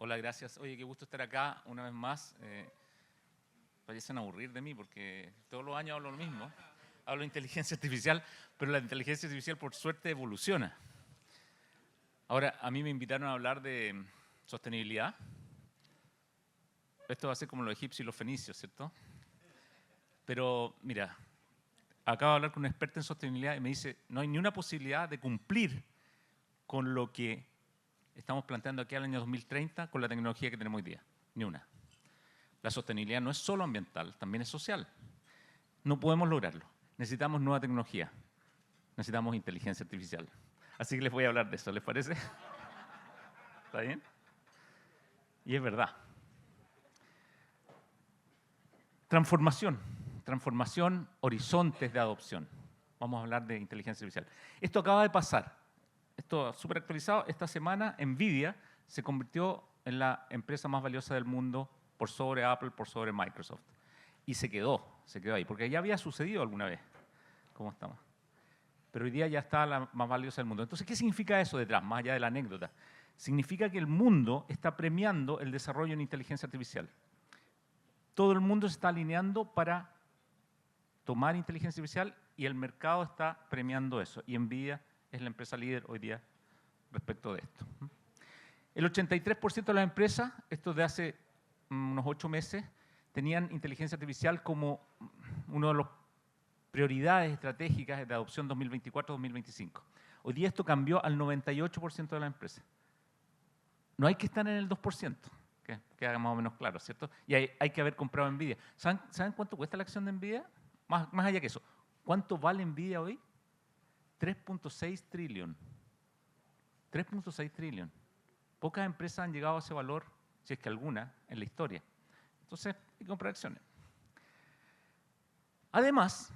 Hola, gracias. Oye, qué gusto estar acá una vez más. Parecen aburrir de mí porque todos los años hablo lo mismo. Hablo de inteligencia artificial, pero la inteligencia artificial por suerte evoluciona. Ahora, a mí me invitaron a hablar de sostenibilidad. Esto va a ser como los egipcios y los fenicios, ¿cierto? Pero mira, acabo de hablar con un experto en sostenibilidad y me dice, no hay ni una posibilidad de cumplir con lo que estamos planteando aquí al año 2030 con la tecnología que tenemos hoy día. Ni una. La sostenibilidad no es solo ambiental, también es social. No podemos lograrlo. Necesitamos nueva tecnología. Necesitamos inteligencia artificial. Así que les voy a hablar de eso, ¿les parece? ¿Está bien? Y es verdad. Transformación. Transformación, horizontes de adopción. Vamos a hablar de inteligencia artificial. Esto acaba de pasar. Esto súper actualizado. Esta semana, NVIDIA se convirtió en la empresa más valiosa del mundo por sobre Apple, por sobre Microsoft. Y se quedó ahí, porque ya había sucedido alguna vez. ¿Cómo estamos? Pero hoy día ya está la más valiosa del mundo. Entonces, ¿qué significa eso detrás, más allá de la anécdota? Significa que el mundo está premiando el desarrollo en inteligencia artificial. Todo el mundo se está alineando para tomar inteligencia artificial y el mercado está premiando eso. Y NVIDIA es la empresa líder hoy día respecto de esto. El 83% de las empresas, esto de hace unos 8 meses, tenían inteligencia artificial como una de las prioridades estratégicas de adopción 2024-2025. Hoy día esto cambió al 98% de las empresas. No hay que estar en el 2%, que queda más o menos claro, ¿cierto? Y hay que haber comprado NVIDIA. ¿Saben cuánto cuesta la acción de NVIDIA? Más allá que eso. ¿Cuánto vale NVIDIA hoy? 3.6 trillón. 3.6 trillón. Pocas empresas han llegado a ese valor, si es que alguna, en la historia. Entonces, hay que comprar acciones. Además,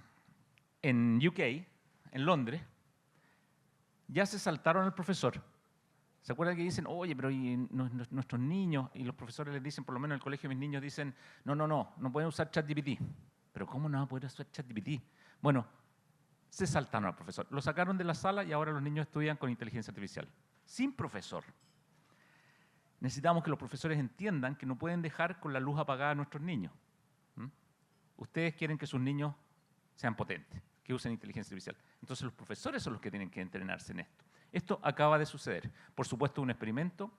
en UK, en Londres, ya se saltaron al profesor. ¿Se acuerdan que dicen, oye, pero nuestros niños, y los profesores les dicen, por lo menos en el colegio mis niños dicen, no pueden usar ChatGPT. ¿Pero cómo no van a poder usar ChatGPT? Bueno, se saltaron al profesor. Lo sacaron de la sala y ahora los niños estudian con inteligencia artificial. Sin profesor. Necesitamos que los profesores entiendan que no pueden dejar con la luz apagada a nuestros niños. Ustedes quieren que sus niños sean potentes, que usen inteligencia artificial. Entonces los profesores son los que tienen que entrenarse en esto. Esto acaba de suceder. Por supuesto, un experimento,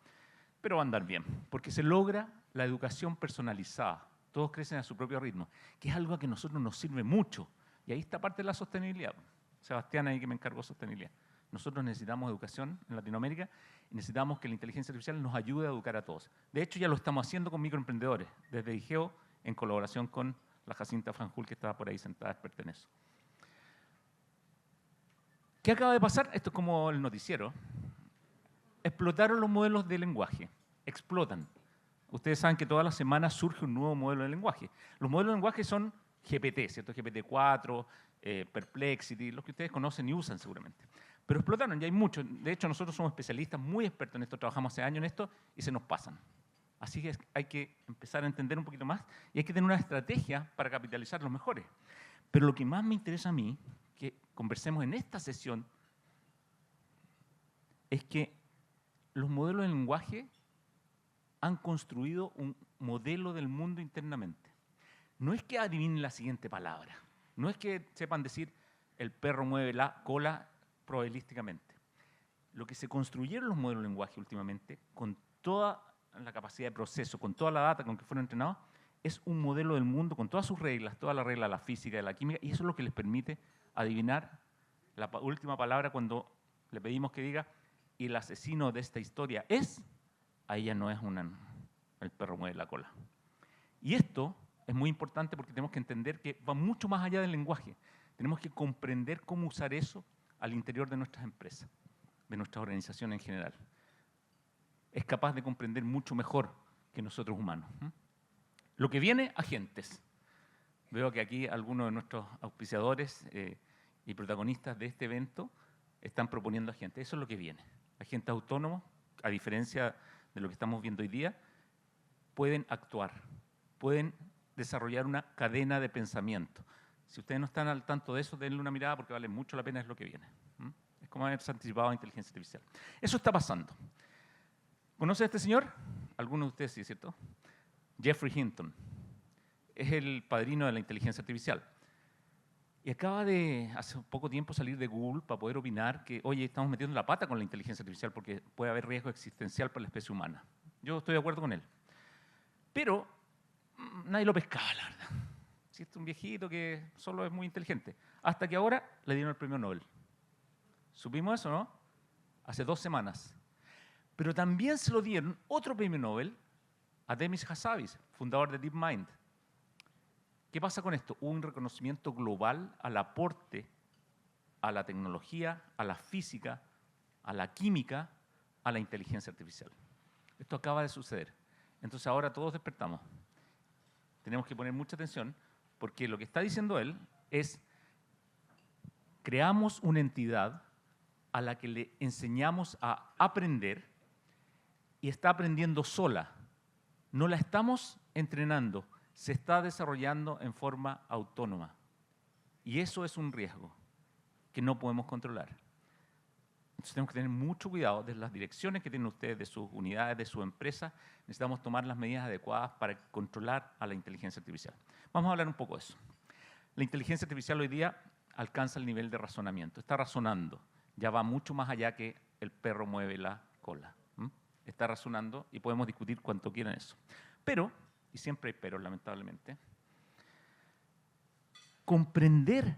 pero va a andar bien, porque se logra la educación personalizada. Todos crecen a su propio ritmo, que es algo que a nosotros nos sirve mucho. Y ahí está parte de la sostenibilidad. Sebastián, ahí que me encargó de sostenibilidad. Nosotros necesitamos educación en Latinoamérica y necesitamos que la inteligencia artificial nos ayude a educar a todos. De hecho, ya lo estamos haciendo con microemprendedores, desde IGEO, en colaboración con la Jacinta Franjul, que estaba por ahí sentada, experta en eso. ¿Qué acaba de pasar? Esto es como el noticiero. Explotaron los modelos de lenguaje. Explotan. Ustedes saben que todas las semanas surge un nuevo modelo de lenguaje. Los modelos de lenguaje son GPT, ¿cierto? GPT-4, Perplexity, los que ustedes conocen y usan seguramente. Pero explotaron, ya hay muchos. De hecho, nosotros somos especialistas muy expertos en esto, trabajamos hace años en esto y se nos pasan. Así que hay que empezar a entender un poquito más y hay que tener una estrategia para capitalizar los mejores. Pero lo que más me interesa a mí, que conversemos en esta sesión, es que los modelos de lenguaje han construido un modelo del mundo internamente. No es que adivinen la siguiente palabra, no es que sepan decir el perro mueve la cola probabilísticamente. Lo que se construyeron los modelos de lenguaje últimamente, con toda la capacidad de proceso, con toda la data con que fueron entrenados, es un modelo del mundo con todas sus reglas, toda la regla de la física, de la química, y eso es lo que les permite adivinar la última palabra cuando le pedimos que diga y el asesino de esta historia es, ahí ya no es el perro mueve la cola. Y esto es muy importante porque tenemos que entender que va mucho más allá del lenguaje. Tenemos que comprender cómo usar eso al interior de nuestras empresas, de nuestras organizaciones en general. Es capaz de comprender mucho mejor que nosotros humanos. Lo que viene, agentes. Veo que aquí algunos de nuestros auspiciadores y protagonistas de este evento están proponiendo agentes. Eso es lo que viene. Agentes autónomos, a diferencia de lo que estamos viendo hoy día, pueden actuar, pueden desarrollar una cadena de pensamiento. Si ustedes no están al tanto de eso, denle una mirada porque vale mucho la pena, es lo que viene. Es como haberse anticipado a inteligencia artificial. Eso está pasando. ¿Conoce a este señor? algunos de ustedes sí, ¿cierto? Jeffrey Hinton. Es el padrino de la inteligencia artificial. Y acaba de, hace poco tiempo, salir de Google para poder opinar que, oye, estamos metiendo la pata con la inteligencia artificial porque puede haber riesgo existencial para la especie humana. Yo estoy de acuerdo con él. Pero nadie lo pescaba, la verdad. Si es un viejito que solo es muy inteligente. Hasta que ahora le dieron el premio Nobel. ¿Supimos eso, no? Hace 2 semanas. Pero también se lo dieron otro premio Nobel a Demis Hassabis, fundador de DeepMind. ¿Qué pasa con esto? Hubo un reconocimiento global al aporte a la tecnología, a la física, a la química, a la inteligencia artificial. Esto acaba de suceder. Entonces ahora todos despertamos. Tenemos que poner mucha atención porque lo que está diciendo él es: creamos una entidad a la que le enseñamos a aprender y está aprendiendo sola. No la estamos entrenando, se está desarrollando en forma autónoma. Y eso es un riesgo que no podemos controlar. Entonces tenemos que tener mucho cuidado de las direcciones que tienen ustedes, de sus unidades, de su empresa. Necesitamos tomar las medidas adecuadas para controlar a la inteligencia artificial. Vamos a hablar un poco de eso. La inteligencia artificial hoy día alcanza el nivel de razonamiento. Está razonando. Ya va mucho más allá que el perro mueve la cola. Está razonando y podemos discutir cuanto quieran eso. Pero, y siempre hay pero, lamentablemente, comprender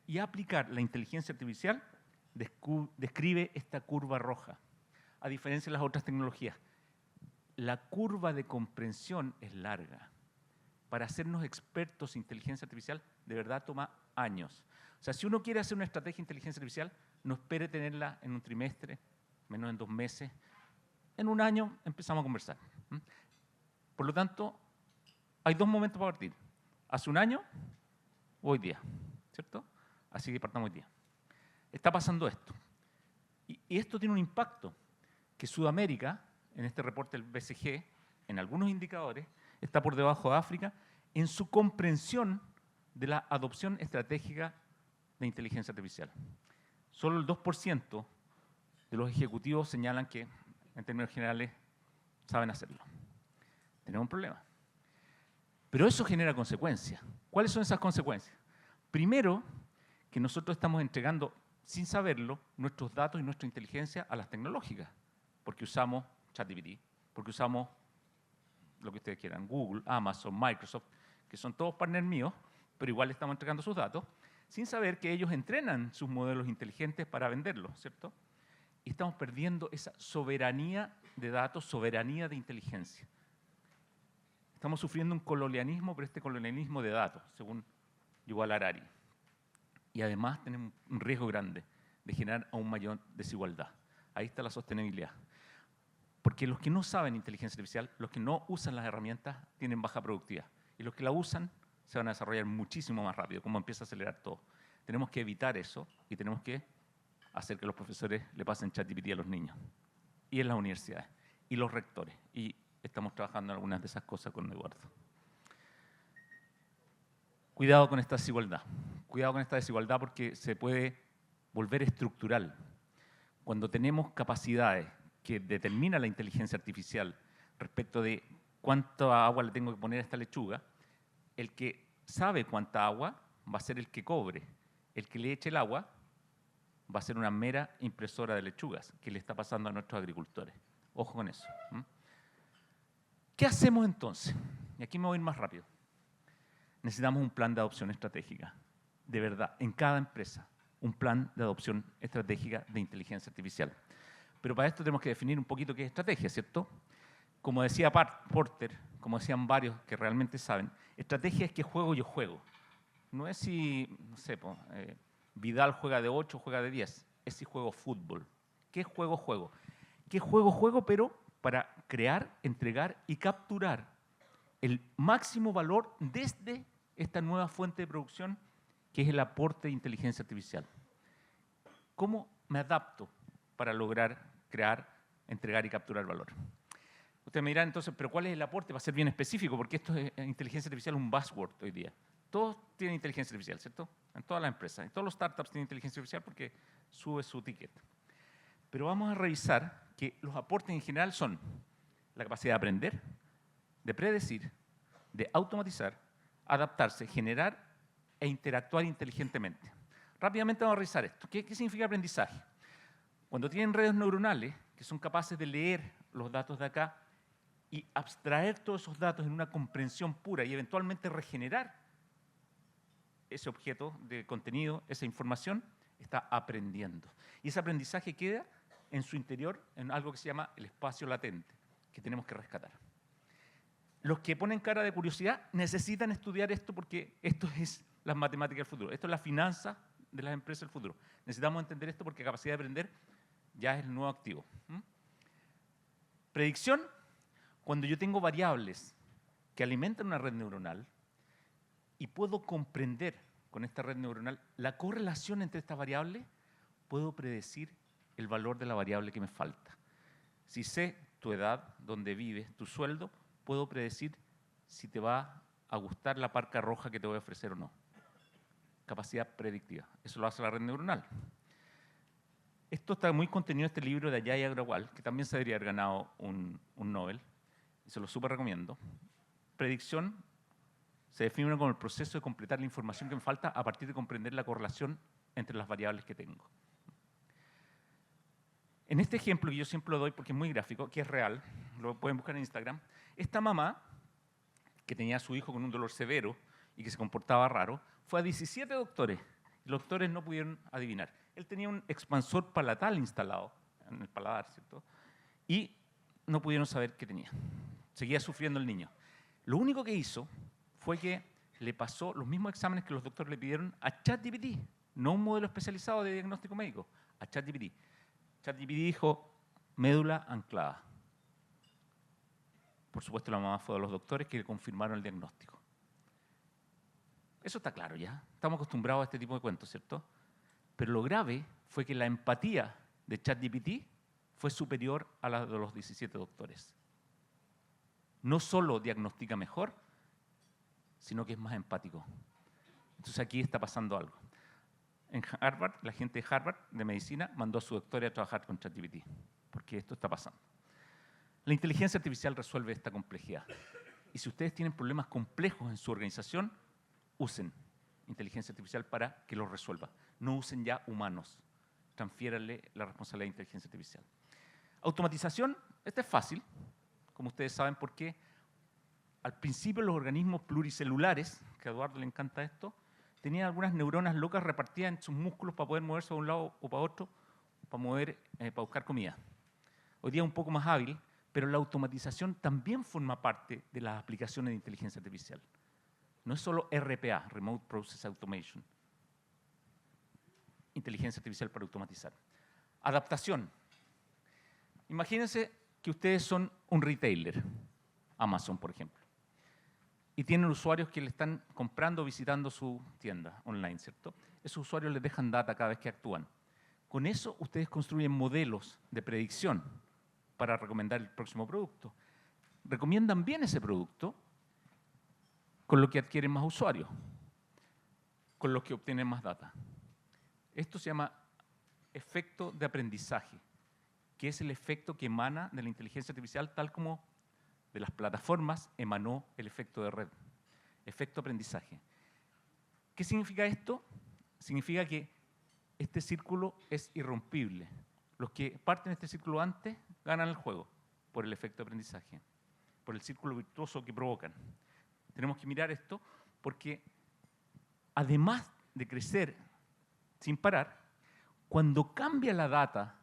y aplicar la inteligencia artificial describe esta curva roja. A diferencia de las otras tecnologías, la curva de comprensión es larga. Para hacernos expertos en inteligencia artificial, de verdad toma años. O sea, si uno quiere hacer una estrategia de inteligencia artificial, no espere tenerla en un trimestre, menos en 2 meses. En 1 año empezamos a conversar. Por lo tanto, hay 2 momentos para partir. Hace 1 año o hoy día, ¿cierto? Así que partamos hoy día. Está pasando esto. Y esto tiene un impacto que Sudamérica, en este reporte del BCG, en algunos indicadores, está por debajo de África en su comprensión de la adopción estratégica de inteligencia artificial. Solo el 2% de los ejecutivos señalan que, en términos generales, saben hacerlo. Tenemos un problema. Pero eso genera consecuencias. ¿Cuáles son esas consecuencias? Primero, que nosotros estamos entregando, sin saberlo, nuestros datos y nuestra inteligencia a las tecnológicas, porque usamos ChatGPT, porque usamos lo que ustedes quieran, Google, Amazon, Microsoft, que son todos partners míos, pero igual estamos entregando sus datos, sin saber que ellos entrenan sus modelos inteligentes para venderlos, ¿cierto? Y estamos perdiendo esa soberanía de datos, soberanía de inteligencia. Estamos sufriendo un colonialismo, pero este colonialismo de datos, según Yuval Harari. Y además tenemos un riesgo grande de generar aún mayor desigualdad. Ahí está la sostenibilidad. Porque los que no saben inteligencia artificial, los que no usan las herramientas, tienen baja productividad. Y los que la usan se van a desarrollar muchísimo más rápido, como empieza a acelerar todo. Tenemos que evitar eso y tenemos que hacer que los profesores le pasen ChatGPT a los niños. Y en las universidades. Y los rectores. Y estamos trabajando en algunas de esas cosas con Eduardo. Cuidado con esta desigualdad. Cuidado con esta desigualdad porque se puede volver estructural. Cuando tenemos capacidades que determina la inteligencia artificial respecto de cuánta agua le tengo que poner a esta lechuga, el que sabe cuánta agua va a ser el que cobre. El que le eche el agua va a ser una mera impresora de lechugas que le está pasando a nuestros agricultores. Ojo con eso. ¿Qué hacemos entonces? Y aquí me voy a ir más rápido. Necesitamos un plan de adopción estratégica, de verdad, en cada empresa, un plan de adopción estratégica de inteligencia artificial. Pero para esto tenemos que definir un poquito qué es estrategia, ¿cierto? Como decía Porter, como decían varios que realmente saben, estrategia es qué juego yo juego. No es si, no sé, Vidal juega de 8 o juega de 10, es si juego fútbol. ¿Qué juego juego? ¿Qué juego juego? Pero para crear, entregar y capturar el máximo valor desde esta nueva fuente de producción que es el aporte de inteligencia artificial. ¿Cómo me adapto para lograr crear, entregar y capturar valor? Usted me dirá entonces, ¿pero cuál es el aporte? Va a ser bien específico porque esto es inteligencia artificial, un buzzword hoy día. Todos tienen inteligencia artificial, ¿cierto? En todas las empresas. En todos los startups tienen inteligencia artificial porque sube su ticket. Pero vamos a revisar que los aportes en general son la capacidad de aprender, de predecir, de automatizar, adaptarse, generar e interactuar inteligentemente. Rápidamente vamos a revisar esto. ¿Qué significa aprendizaje? Cuando tienen redes neuronales que son capaces de leer los datos de acá y abstraer todos esos datos en una comprensión pura y eventualmente regenerar ese objeto de contenido, esa información, está aprendiendo. Y ese aprendizaje queda en su interior en algo que se llama el espacio latente, que tenemos que rescatar. Los que ponen cara de curiosidad necesitan estudiar esto porque esto es las matemáticas del futuro. Esto es la finanza de las empresas del futuro. Necesitamos entender esto porque capacidad de aprender ya es el nuevo activo. Predicción, cuando yo tengo variables que alimentan una red neuronal y puedo comprender con esta red neuronal la correlación entre estas variables, puedo predecir el valor de la variable que me falta. Si sé tu edad, dónde vives, tu sueldo, puedo predecir si te va a gustar la parca roja que te voy a ofrecer o no. Capacidad predictiva. Eso lo hace la red neuronal. Esto está muy contenido en este libro de Ajay Agrawal, que también se debería haber ganado un Nobel, y se lo súper recomiendo. Predicción se define como el proceso de completar la información que me falta a partir de comprender la correlación entre las variables que tengo. En este ejemplo que yo siempre lo doy porque es muy gráfico, que es real, lo pueden buscar en Instagram, esta mamá, que tenía a su hijo con un dolor severo y que se comportaba raro, fue a 17 doctores. Y los doctores no pudieron adivinar. Él tenía un expansor palatal instalado en el paladar, ¿cierto? Y no pudieron saber qué tenía. Seguía sufriendo el niño. Lo único que hizo fue que le pasó los mismos exámenes que los doctores le pidieron a ChatGPT, no un modelo especializado de diagnóstico médico, a ChatGPT. ChatGPT dijo, médula anclada. Por supuesto, la mamá fue a los doctores que le confirmaron el diagnóstico. Eso está claro ya. Estamos acostumbrados a este tipo de cuentos, ¿cierto? Pero lo grave fue que la empatía de ChatGPT fue superior a la de los 17 doctores. No solo diagnostica mejor, sino que es más empático. Entonces aquí está pasando algo. En Harvard, la gente de Harvard de medicina mandó a su doctora a trabajar con ChatGPT, porque esto está pasando. La inteligencia artificial resuelve esta complejidad. Y si ustedes tienen problemas complejos en su organización, usen inteligencia artificial para que los resuelva. No usen ya humanos. Transfiéranle la responsabilidad de inteligencia artificial. Automatización, esta es fácil, como ustedes saben, porque al principio los organismos pluricelulares, que a Eduardo le encanta esto, tenían algunas neuronas locas repartidas en sus músculos para poder moverse de un lado o para otro, para buscar comida. Hoy día es un poco más hábil, pero la automatización también forma parte de las aplicaciones de inteligencia artificial. No es solo RPA, Remote Process Automation. Inteligencia artificial para automatizar. Adaptación. Imagínense que ustedes son un retailer, Amazon, por ejemplo, y tienen usuarios que le están comprando o visitando su tienda online, ¿cierto? Esos usuarios les dejan data cada vez que actúan. Con eso ustedes construyen modelos de predicción para recomendar el próximo producto. Recomiendan bien ese producto con lo que adquieren más usuarios, con lo que obtienen más data. Esto se llama efecto de aprendizaje, que es el efecto que emana de la inteligencia artificial, tal como de las plataformas emanó el efecto de red. Efecto aprendizaje. ¿Qué significa esto? Significa que este círculo es irrompible. Los que parten de este círculo antes ganan el juego por el efecto de aprendizaje, por el círculo virtuoso que provocan. Tenemos que mirar esto porque además de crecer sin parar, cuando cambia la data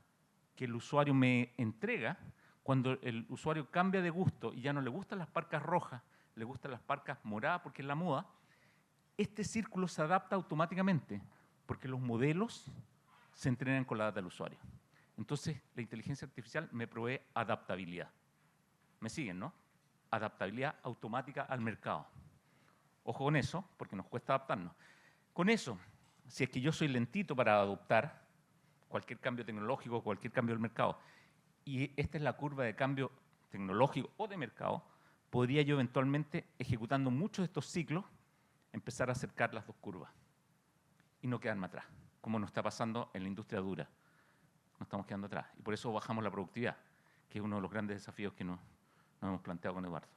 que el usuario me entrega, cuando el usuario cambia de gusto y ya no le gustan las parcas rojas, le gustan las parcas moradas porque es la moda, este círculo se adapta automáticamente porque los modelos se entrenan con la data del usuario. Entonces, la inteligencia artificial me provee adaptabilidad. ¿Me siguen, no? Adaptabilidad automática al mercado. Ojo con eso, porque nos cuesta adaptarnos. Con eso, si es que yo soy lentito para adoptar cualquier cambio tecnológico, cualquier cambio del mercado, y esta es la curva de cambio tecnológico o de mercado, podría yo eventualmente, ejecutando muchos de estos ciclos, empezar a acercar las dos curvas y no quedarme atrás, como nos está pasando en la industria dura. Nos estamos quedando atrás y por eso bajamos la productividad, que es uno de los grandes desafíos que nos nos hemos planteado con Eduardo.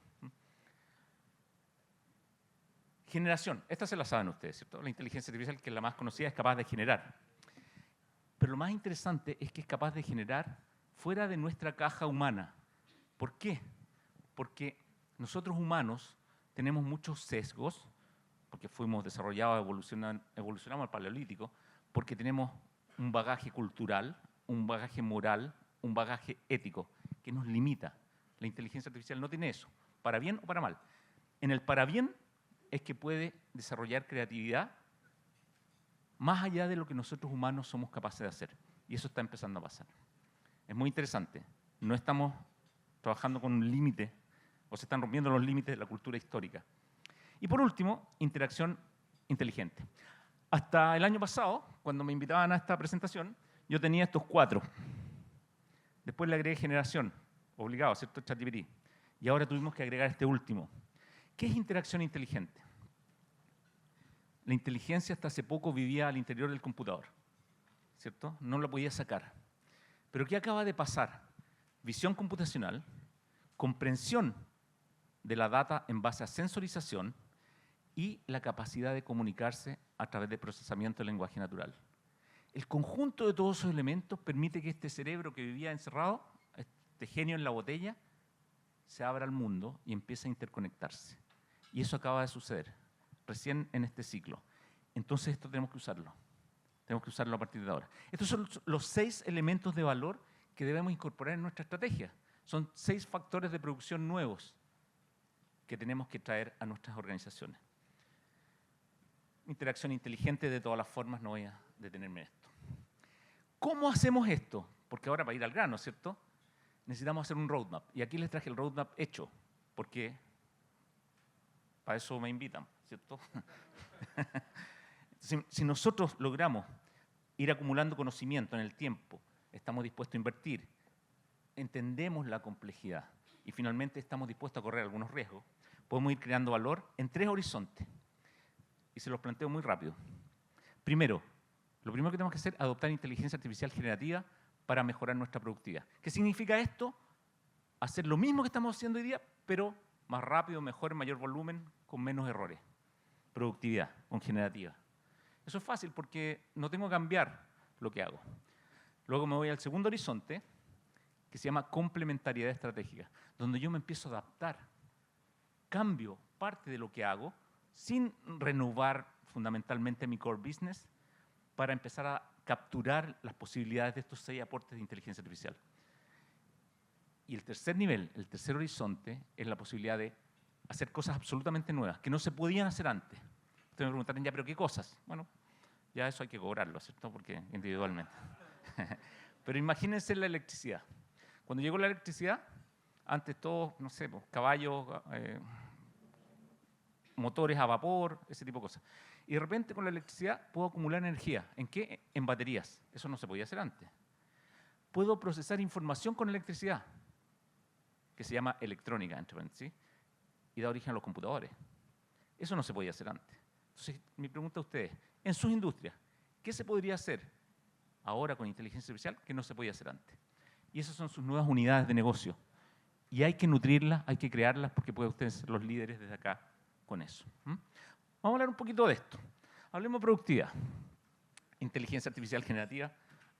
Generación, esta se la saben ustedes, ¿cierto? La inteligencia artificial, que es la más conocida, es capaz de generar. Pero lo más interesante es que es capaz de generar fuera de nuestra caja humana. ¿Por qué? Porque nosotros humanos tenemos muchos sesgos, porque fuimos desarrollados, evolucionamos al Paleolítico, porque tenemos un bagaje cultural, un bagaje moral, un bagaje ético, que nos limita. La inteligencia artificial no tiene eso, para bien o para mal. En el para bien es que puede desarrollar creatividad más allá de lo que nosotros humanos somos capaces de hacer. Y eso está empezando a pasar. Es muy interesante. No estamos trabajando con un límite, o se están rompiendo los límites de la cultura histórica. Y por último, interacción inteligente. Hasta el año pasado, cuando me invitaban a esta presentación, yo tenía estos 4. Después le agregué generación, obligado, ¿cierto? ChatGPT. Y ahora tuvimos que agregar este último. ¿Qué es interacción inteligente? La inteligencia hasta hace poco vivía al interior del computador, ¿cierto? No la podía sacar. Pero ¿qué acaba de pasar? Visión computacional, comprensión de la data en base a sensorización y la capacidad de comunicarse a través de procesamiento del lenguaje natural. El conjunto de todos esos elementos permite que este cerebro que vivía encerrado, este genio en la botella, se abra al mundo y empiece a interconectarse. Y eso acaba de suceder, recién en este ciclo. Entonces esto tenemos que usarlo. Tenemos que usarlo a partir de ahora. Estos son los 6 elementos de valor que debemos incorporar en nuestra estrategia. Son 6 factores de producción nuevos que tenemos que traer a nuestras organizaciones. Interacción inteligente de todas las formas, no voy a detenerme en esto. ¿Cómo hacemos esto? Porque ahora, para ir al grano, ¿cierto? Necesitamos hacer un roadmap. Y aquí les traje el roadmap hecho, porque para eso me invitan, ¿cierto? Si nosotros logramos ir acumulando conocimiento en el tiempo, estamos dispuestos a invertir, entendemos la complejidad y finalmente estamos dispuestos a correr algunos riesgos, podemos ir creando valor en 3 horizontes. Y se los planteo muy rápido. Primero, lo primero que tenemos que hacer es adoptar inteligencia artificial generativa para mejorar nuestra productividad. ¿Qué significa esto? Hacer lo mismo que estamos haciendo hoy día, pero más rápido, mejor, en mayor volumen, con menos errores. Productividad, con generativa. Eso es fácil porque no tengo que cambiar lo que hago. Luego me voy al segundo horizonte, que se llama complementariedad estratégica, donde yo me empiezo a adaptar. Cambio parte de lo que hago sin renovar fundamentalmente mi core business para empezar a capturar las posibilidades de estos 6 aportes de inteligencia artificial. Y el tercer nivel, el tercer horizonte, es la posibilidad de hacer cosas absolutamente nuevas, que no se podían hacer antes. Ustedes me preguntarán, ya, ¿pero qué cosas? Bueno, ya eso hay que cobrarlo, ¿cierto? Porque individualmente. Pero imagínense la electricidad. Cuando llegó la electricidad, antes todos, no sé, pues, caballos, motores a vapor, ese tipo de cosas. Y de repente con la electricidad puedo acumular energía. ¿En qué? En baterías. Eso no se podía hacer antes. Puedo procesar información con electricidad, que se llama electrónica, ¿sí? Y da origen a los computadores. Eso no se podía hacer antes. Entonces, mi pregunta a ustedes, en sus industrias, ¿qué se podría hacer ahora con inteligencia artificial que no se podía hacer antes? Y esas son sus nuevas unidades de negocio. Y hay que nutrirlas, hay que crearlas, porque pueden ustedes ser los líderes desde acá con eso. Vamos a hablar un poquito de esto. Hablemos de productividad. Inteligencia artificial generativa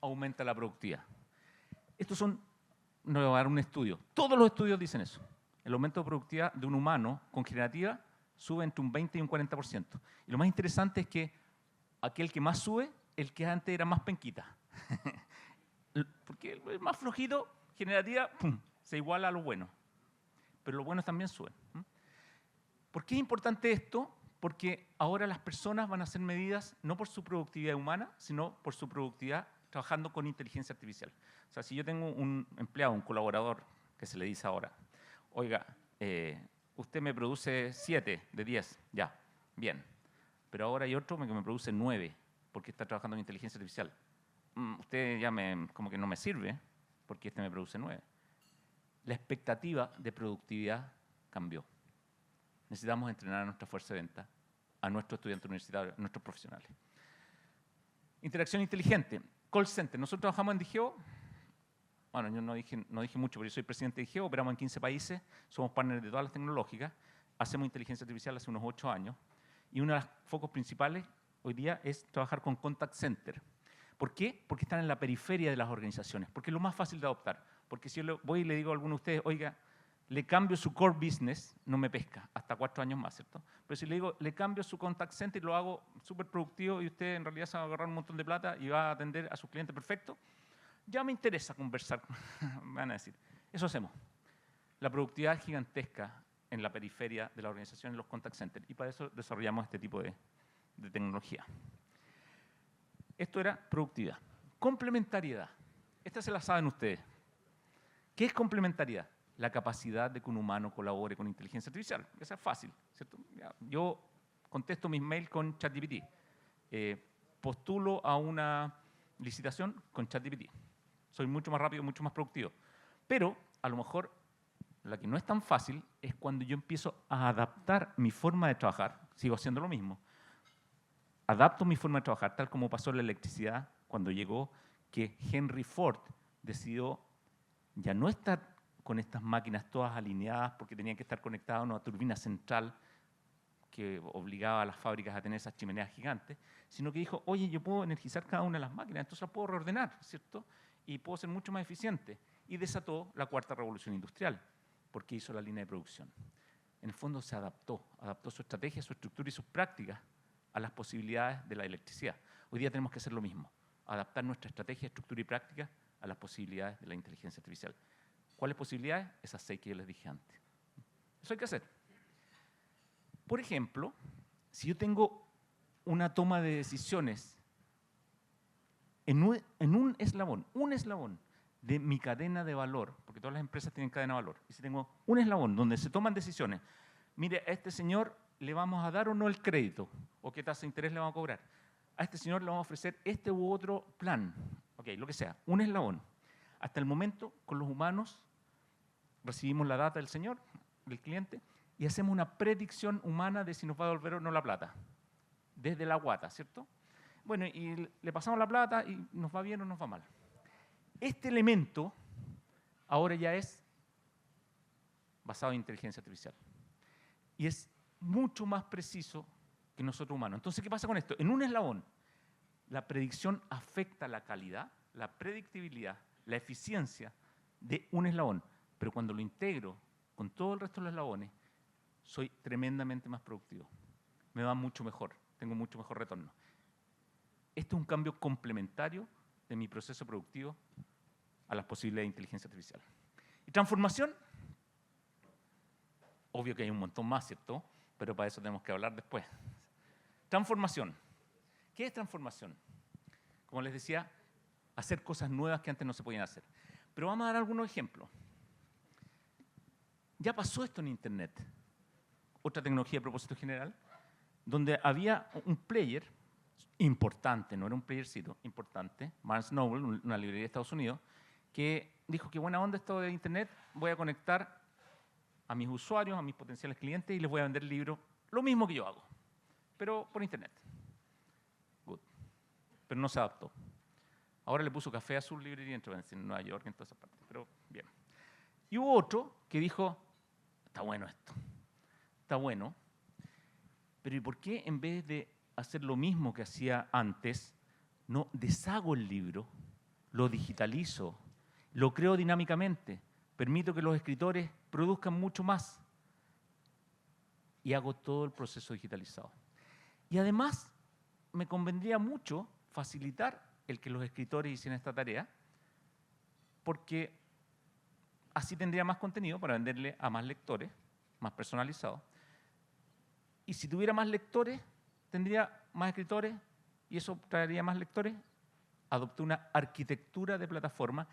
aumenta la productividad. Estos son, no voy a dar un estudio, todos los estudios dicen eso. El aumento de productividad de un humano con generativa sube entre un 20 y un 40%. Y lo más interesante es que aquel que más sube, el que antes era más penquita. Porque el más flojito, generativa, ¡pum!, se iguala a lo bueno. Pero los buenos también suben. ¿Por qué es importante esto? Porque ahora las personas van a ser medidas no por su productividad humana, sino por su productividad trabajando con inteligencia artificial. O sea, si yo tengo un empleado, un colaborador, que se le dice ahora, oiga, usted me produce 7 de 10, ya, bien. Pero ahora hay otro que me produce 9, porque está trabajando en inteligencia artificial. Usted ya como que no me sirve, porque este me produce 9. La expectativa de productividad cambió. Necesitamos entrenar a nuestra fuerza de venta, a nuestros estudiantes universitarios, a nuestros profesionales. Interacción inteligente. Call center. Nosotros trabajamos en Digeo, bueno, yo no dije mucho, pero yo soy presidente de IGEO, operamos en 15 países, somos partners de todas las tecnológicas, hacemos inteligencia artificial hace unos 8 años, y uno de los focos principales hoy día es trabajar con contact center. ¿Por qué? Porque están en la periferia de las organizaciones, porque es lo más fácil de adoptar. Porque si yo voy y le digo a alguno de ustedes, oiga, le cambio su core business, no me pesca, hasta 4 años más, ¿cierto? Pero si le digo, le cambio su contact center y lo hago súper productivo y usted en realidad se va a agarrar un montón de plata y va a atender a su cliente perfecto, ya me interesa conversar, me van a decir. Eso hacemos. La productividad es gigantesca en la periferia de la organización, en los contact centers, y para eso desarrollamos este tipo de tecnología. Esto era productividad. Complementariedad. Esta se la saben ustedes. ¿Qué es complementariedad? La capacidad de que un humano colabore con inteligencia artificial. Esa es fácil, ¿cierto? Yo contesto mis mails con ChatGPT. Postulo a una licitación con ChatGPT. Soy mucho más rápido, mucho más productivo. Pero, a lo mejor, la que no es tan fácil es cuando yo empiezo a adaptar mi forma de trabajar. Sigo haciendo lo mismo. Adapto mi forma de trabajar, tal como pasó en la electricidad cuando llegó, que Henry Ford decidió ya no estar con estas máquinas todas alineadas porque tenían que estar conectadas a una turbina central que obligaba a las fábricas a tener esas chimeneas gigantes, sino que dijo, oye, yo puedo energizar cada una de las máquinas, entonces las puedo reordenar, ¿cierto? Y puedo ser mucho más eficiente. Y desató la cuarta revolución industrial, porque hizo la línea de producción. En el fondo se adaptó su estrategia, su estructura y sus prácticas a las posibilidades de la electricidad. Hoy día tenemos que hacer lo mismo, adaptar nuestra estrategia, estructura y práctica a las posibilidades de la inteligencia artificial. ¿Cuáles posibilidades? Esas 6 que yo les dije antes. Eso hay que hacer. Por ejemplo, si yo tengo una toma de decisiones en un eslabón de mi cadena de valor, porque todas las empresas tienen cadena de valor, y si tengo un eslabón donde se toman decisiones, mire, a este señor le vamos a dar o no el crédito, o qué tasa de interés le vamos a cobrar, a este señor le vamos a ofrecer este u otro plan, okay, lo que sea, un eslabón. Hasta el momento, con los humanos, recibimos la data del señor, del cliente, y hacemos una predicción humana de si nos va a devolver o no la plata, desde la guata, ¿cierto? Bueno, y le pasamos la plata y nos va bien o nos va mal. Este elemento ahora ya es basado en inteligencia artificial. Y es mucho más preciso que nosotros humanos. Entonces, ¿qué pasa con esto? En un eslabón, la predicción afecta la calidad, la predictibilidad, la eficiencia de un eslabón. Pero cuando lo integro con todo el resto de los eslabones, soy tremendamente más productivo. Me va mucho mejor, tengo mucho mejor retorno. Este es un cambio complementario de mi proceso productivo a las posibilidades de inteligencia artificial. ¿Y transformación? Obvio que hay un montón más, ¿cierto? Pero para eso tenemos que hablar después. Transformación. ¿Qué es transformación? Como les decía, hacer cosas nuevas que antes no se podían hacer. Pero vamos a dar algunos ejemplos. Ya pasó esto en Internet, otra tecnología de propósito general, donde había un player importante, no era un playercito, importante, Barnes Noble, una librería de Estados Unidos, que dijo que buena onda esto de Internet, voy a conectar a mis usuarios, a mis potenciales clientes y les voy a vender libros, lo mismo que yo hago, pero por Internet. Good. Pero no se adaptó. Ahora le puso café a su librería en Nueva York, en todas esas partes, pero bien. Y hubo otro que dijo, está bueno esto, está bueno, pero ¿y por qué en vez de hacer lo mismo que hacía antes, no deshago el libro, lo digitalizo, lo creo dinámicamente, permito que los escritores produzcan mucho más y hago todo el proceso digitalizado? Y además me convendría mucho facilitar el que los escritores hicieran esta tarea, porque así tendría más contenido para venderle a más lectores, más personalizado. Y si tuviera más lectores, tendría más escritores y eso traería más lectores. Adopté una arquitectura de plataforma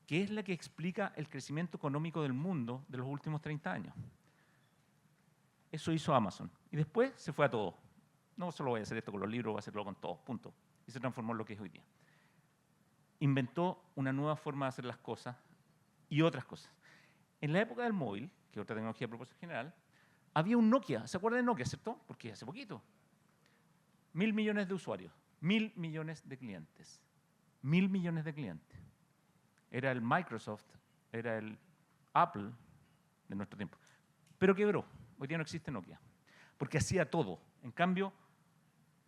que es la que explica el crecimiento económico del mundo de los últimos 30 años. Eso hizo Amazon. Y después se fue a todo. No solo voy a hacer esto con los libros, voy a hacerlo con todo, punto. Y se transformó en lo que es hoy día. Inventó una nueva forma de hacer las cosas y otras cosas. En la época del móvil, que es otra tecnología de propósito general, había un Nokia. ¿Se acuerdan de Nokia, cierto? Porque hace poquito. 1.000 millones de usuarios, 1.000 millones de clientes. 1.000 millones de clientes. era el Microsoft, era el Apple de nuestro tiempo. Pero quebró. Hoy día no existe Nokia. Porque hacía todo. En cambio,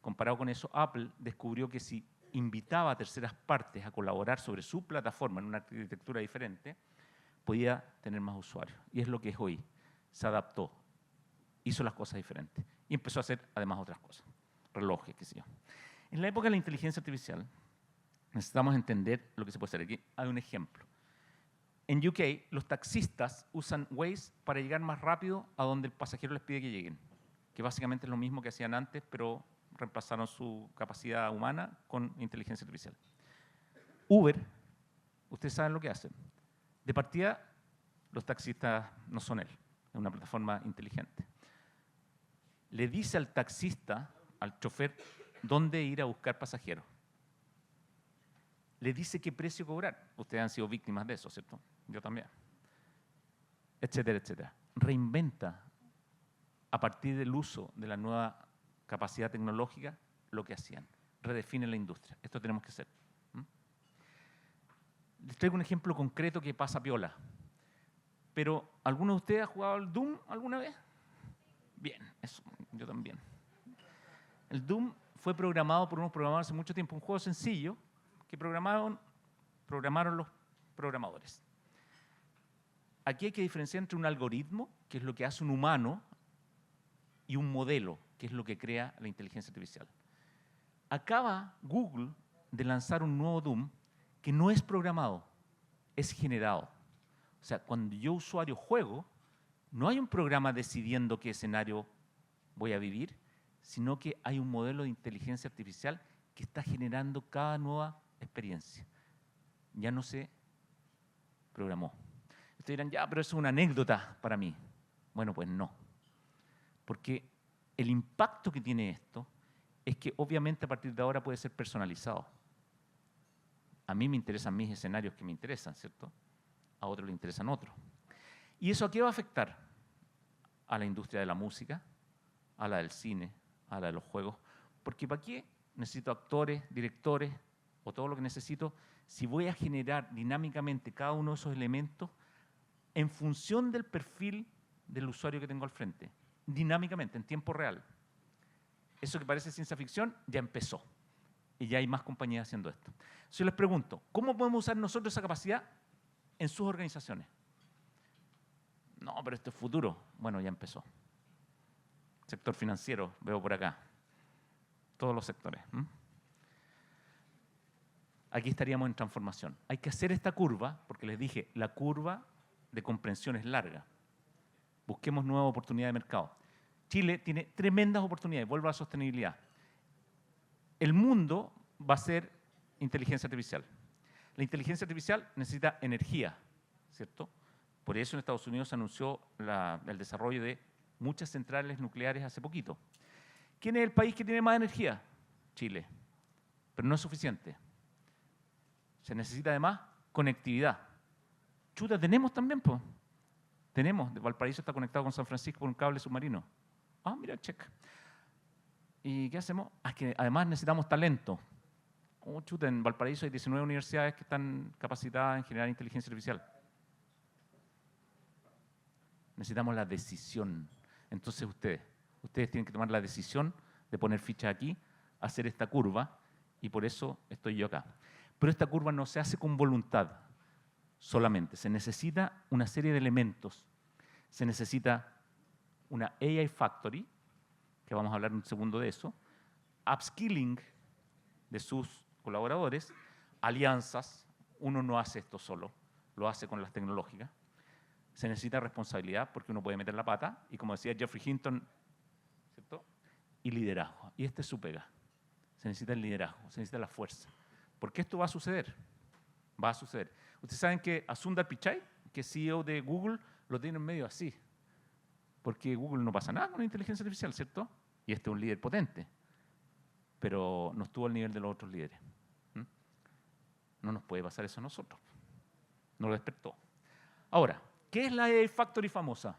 comparado con eso, Apple descubrió que si invitaba a terceras partes a colaborar sobre su plataforma en una arquitectura diferente, podía tener más usuarios. Y es lo que es hoy. Se adaptó, hizo las cosas diferentes y empezó a hacer además otras cosas, relojes, qué sé yo. En la época de la inteligencia artificial necesitamos entender lo que se puede hacer. Aquí hay un ejemplo. En UK, los taxistas usan Waze para llegar más rápido a donde el pasajero les pide que lleguen, que básicamente es lo mismo que hacían antes, pero reemplazaron su capacidad humana con inteligencia artificial. Uber, ustedes saben lo que hacen. De partida, los taxistas no son él, es una plataforma inteligente. Le dice al taxista, al chofer, dónde ir a buscar pasajeros. Le dice qué precio cobrar. Ustedes han sido víctimas de eso, ¿cierto? Yo también. Etcétera, etcétera. Reinventa, a partir del uso de la nueva capacidad tecnológica, lo que hacían. Redefine la industria. Esto tenemos que hacer. Les traigo un ejemplo concreto que pasa piola. Pero, ¿alguno de ustedes ha jugado al Doom alguna vez? Bien, eso, yo también. El Doom fue programado por unos programadores hace mucho tiempo, un juego sencillo que programaron los programadores. Aquí hay que diferenciar entre un algoritmo, que es lo que hace un humano, y un modelo, que es lo que crea la inteligencia artificial. Acaba Google de lanzar un nuevo Doom que no es programado, es generado. O sea, cuando yo, usuario, juego, no hay un programa decidiendo qué escenario voy a vivir, sino que hay un modelo de inteligencia artificial que está generando cada nueva experiencia. Ya no se programó. Ustedes dirán, ya, pero eso es una anécdota para mí. Bueno, pues no. Porque el impacto que tiene esto es que obviamente a partir de ahora puede ser personalizado. A mí me interesan mis escenarios que me interesan, ¿cierto? A otros le interesan otros. ¿Y eso a qué va a afectar? A la industria de la música, a la del cine, a la de los juegos. Porque ¿para qué necesito actores, directores o todo lo que necesito si voy a generar dinámicamente cada uno de esos elementos en función del perfil del usuario que tengo al frente? Dinámicamente, en tiempo real. Eso que parece ciencia ficción ya empezó. Y ya hay más compañías haciendo esto. Si yo les pregunto, ¿cómo podemos usar nosotros esa capacidad en sus organizaciones? No, pero esto es futuro. Bueno, ya empezó. Sector financiero, veo por acá. Todos los sectores. Aquí estaríamos en transformación. Hay que hacer esta curva, porque les dije, la curva de comprensión es larga. Busquemos nuevas oportunidades de mercado. Chile tiene tremendas oportunidades, vuelvo a la sostenibilidad. El mundo va a ser inteligencia artificial. La inteligencia artificial necesita energía, ¿cierto? Por eso en Estados Unidos se anunció el desarrollo de muchas centrales nucleares hace poquito. ¿Quién es el país que tiene más energía? Chile. Pero no es suficiente. Se necesita además conectividad. Chuta, tenemos también, pues. Tenemos. Valparaíso está conectado con San Francisco por un cable submarino. Ah, mira, check. ¿Y qué hacemos? Ah, que además necesitamos talento. Oh, chuta, en Valparaíso hay 19 universidades que están capacitadas en generar inteligencia artificial. Necesitamos la decisión. Entonces ustedes tienen que tomar la decisión de poner ficha aquí, hacer esta curva, y por eso estoy yo acá. Pero esta curva no se hace con voluntad solamente. Se necesita una serie de elementos. Se necesita una AI Factory, que vamos a hablar un segundo de eso, upskilling de sus colaboradores, alianzas. Uno no hace esto solo, lo hace con las tecnológicas. Se necesita responsabilidad porque uno puede meter la pata y, como decía Geoffrey Hinton, ¿cierto? Y liderazgo. Y esta es su pega. Se necesita el liderazgo, se necesita la fuerza. Porque esto va a suceder. Va a suceder. Ustedes saben que a Sundar Pichai, que es CEO de Google, lo tiene en medio así. Porque Google no pasa nada con la inteligencia artificial, ¿cierto? Y este es un líder potente. Pero no estuvo al nivel de los otros líderes. No nos puede pasar eso a nosotros. No lo despertó. Ahora, ¿qué es la AI Factory famosa?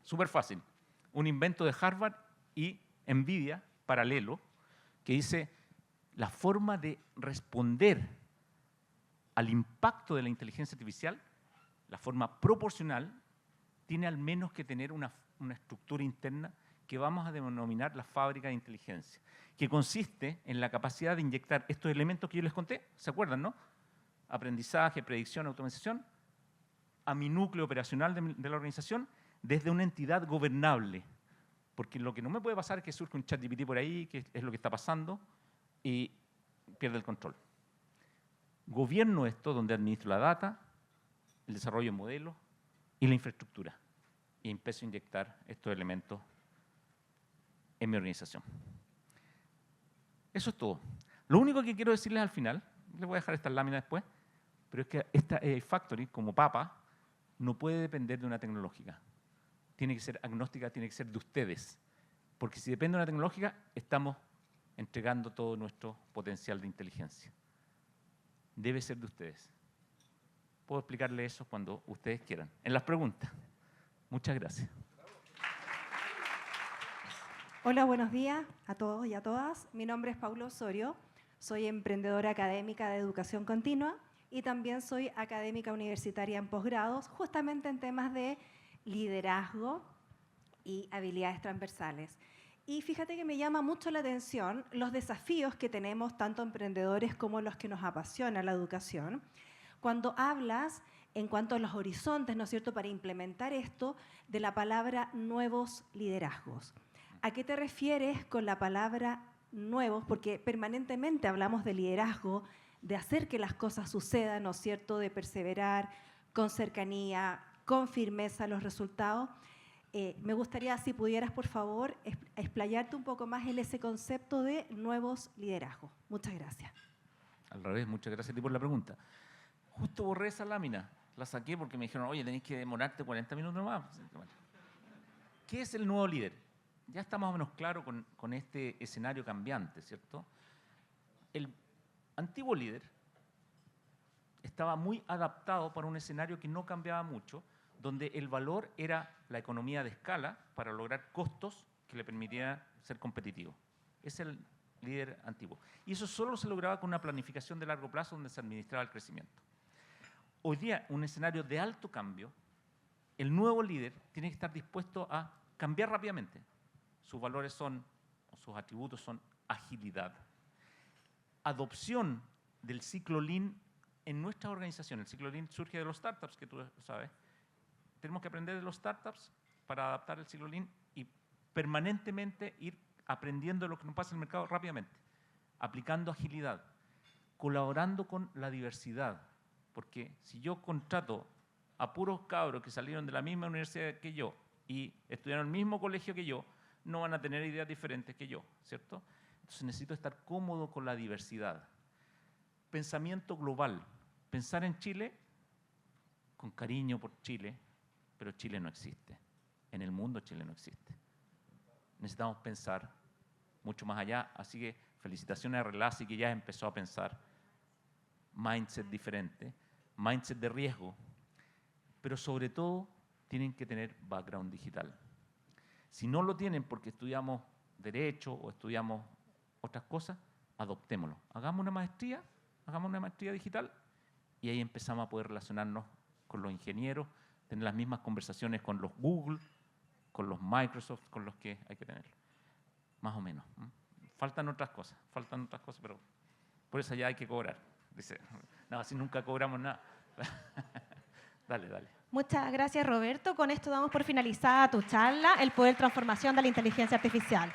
Súper fácil. Un invento de Harvard y NVIDIA, paralelo, que dice la forma de responder al impacto de la inteligencia artificial, la forma proporcional tiene al menos que tener una estructura interna que vamos a denominar la fábrica de inteligencia, que consiste en la capacidad de inyectar estos elementos que yo les conté, ¿se acuerdan, no? Aprendizaje, predicción, automatización, a mi núcleo operacional de la organización desde una entidad gobernable. Porque lo que no me puede pasar es que surja un ChatGPT por ahí, que es lo que está pasando, y pierde el control. Gobierno esto donde administro la data, el desarrollo de modelos y la infraestructura. Y empiezo a inyectar estos elementos en mi organización. Eso es todo. Lo único que quiero decirles al final, les voy a dejar estas láminas después, pero es que esta AI Factory, como papa, no puede depender de una tecnológica. Tiene que ser agnóstica, tiene que ser de ustedes. Porque si depende de una tecnológica, estamos entregando todo nuestro potencial de inteligencia. Debe ser de ustedes. Puedo explicarles eso cuando ustedes quieran. En las preguntas. Muchas gracias. Hola, buenos días a todos y a todas. Mi nombre es Paula Osorio. Soy emprendedora académica de educación continua y también soy académica universitaria en posgrados, justamente en temas de liderazgo y habilidades transversales. Y fíjate que me llama mucho la atención los desafíos que tenemos, tanto emprendedores como los que nos apasiona la educación, cuando hablas, en cuanto a los horizontes, ¿no es cierto?, para implementar esto, de la palabra nuevos liderazgos. ¿A qué te refieres con la palabra nuevos? Porque permanentemente hablamos de liderazgo, de hacer que las cosas sucedan, ¿no es cierto?, de perseverar con cercanía, con firmeza los resultados. Me gustaría, si pudieras, por favor, explayarte un poco más en ese concepto de nuevos liderazgos. Muchas gracias. Al revés, muchas gracias a ti por la pregunta. Justo borré esa lámina, la saqué porque me dijeron, oye, tenés que demorarte 40 minutos más. ¿Qué es el nuevo líder? Ya está más o menos claro con este escenario cambiante, ¿cierto? El antiguo líder estaba muy adaptado para un escenario que no cambiaba mucho, donde el valor era la economía de escala para lograr costos que le permitieran ser competitivo. Es el líder antiguo. Y eso solo se lograba con una planificación de largo plazo donde se administraba el crecimiento. Hoy día, un escenario de alto cambio, el nuevo líder tiene que estar dispuesto a cambiar rápidamente. Sus valores son, o sus atributos son agilidad, adopción del ciclo Lean en nuestra organización. El ciclo Lean surge de los startups, que tú sabes. Tenemos que aprender de los startups para adaptar el ciclo Lean y permanentemente ir aprendiendo lo que nos pasa en el mercado rápidamente, aplicando agilidad, colaborando con la diversidad. Porque si yo contrato a puros cabros que salieron de la misma universidad que yo y estudiaron en el mismo colegio que yo, no van a tener ideas diferentes que yo, ¿cierto? Entonces necesito estar cómodo con la diversidad. Pensamiento global. Pensar en Chile con cariño por Chile, pero Chile no existe. En el mundo Chile no existe. Necesitamos pensar mucho más allá. Así que felicitaciones a Relasi, que ya empezó a pensar mindset diferente, mindset de riesgo, pero sobre todo tienen que tener background digital. Si no lo tienen porque estudiamos Derecho o estudiamos otras cosas, adoptémoslo. Hagamos una maestría digital y ahí empezamos a poder relacionarnos con los ingenieros, tener las mismas conversaciones con los Google, con los Microsoft, con los que hay que tener. Más o menos. Faltan otras cosas, pero por eso ya hay que cobrar. Dice, no, así nunca cobramos nada. Dale. Muchas gracias, Roberto. Con esto damos por finalizada tu charla, El poder transformación de la inteligencia artificial.